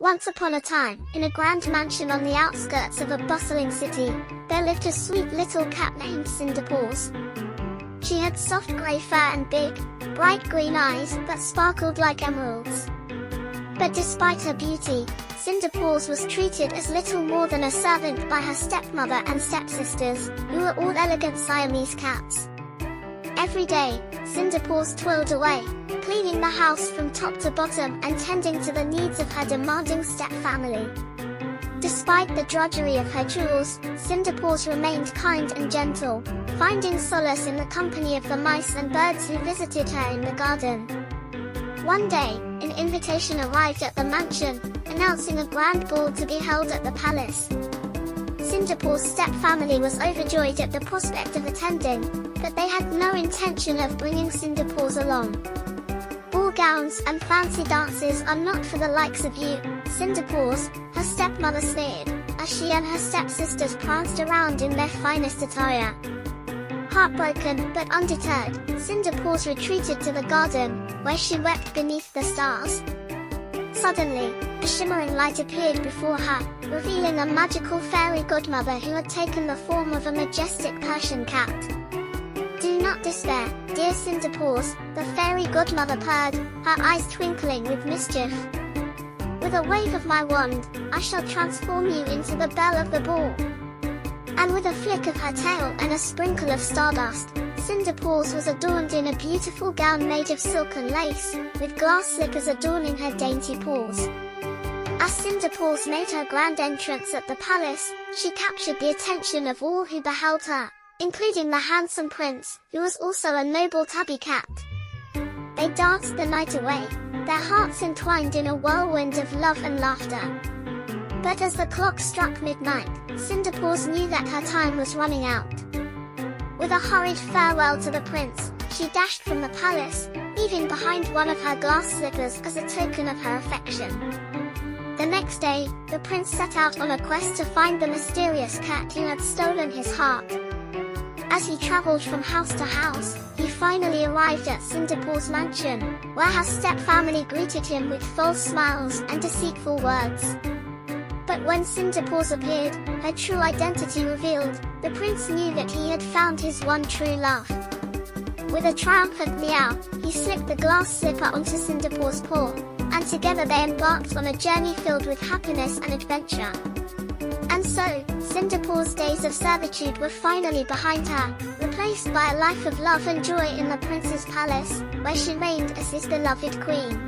Once upon a time, in a grand mansion on the outskirts of a bustling city, there lived a sweet little cat named Cinderpaws. She had soft grey fur and big, bright green eyes that sparkled like emeralds. But despite her beauty, Cinderpaws was treated as little more than a servant by her stepmother and stepsisters, who were all elegant Siamese cats. Every day, Cinderpaws toiled away, cleaning the house from top to bottom and tending to the needs of her demanding step-family. Despite the drudgery of her chores, Cinderpaws remained kind and gentle, finding solace in the company of the mice and birds who visited her in the garden. One day, an invitation arrived at the mansion, announcing a grand ball to be held at the palace. Cinderpaws' step-family was overjoyed at the prospect of attending, but they had no intention of bringing Cinderpaws along. Ball gowns and fancy dances are not for the likes of you, Cinderpaws, her stepmother sneered, as she and her stepsisters pranced around in their finest attire. Heartbroken but undeterred, Cinderpaws retreated to the garden, where she wept beneath the stars. Suddenly, a shimmering light appeared before her, revealing a magical fairy godmother who had taken the form of a majestic Persian cat. "Do not despair, dear Cinderpaws," the fairy godmother purred, her eyes twinkling with mischief. "With a wave of my wand, I shall transform you into the belle of the ball." And with a flick of her tail and a sprinkle of stardust, Cinderpaws was adorned in a beautiful gown made of silk and lace, with glass slippers adorning her dainty paws. As Cinderpaws made her grand entrance at the palace, she captured the attention of all who beheld her, including the handsome prince, who was also a noble tabby cat. They danced the night away, their hearts entwined in a whirlwind of love and laughter. But as the clock struck midnight, Cinderpaws knew that her time was running out. With a hurried farewell to the prince, she dashed from the palace, leaving behind one of her glass slippers as a token of her affection. The next day, the prince set out on a quest to find the mysterious cat who had stolen his heart. As he traveled from house to house, he finally arrived at Cinderpaws' mansion, where her step-family greeted him with false smiles and deceitful words. But when Cinderpaws appeared, her true identity revealed, the prince knew that he had found his one true love. With a triumphant meow, he slipped the glass slipper onto Cinderpaws' paw, and together they embarked on a journey filled with happiness and adventure. And so, Cinderpaws' days of servitude were finally behind her, replaced by a life of love and joy in the prince's palace, where she reigned as his beloved queen.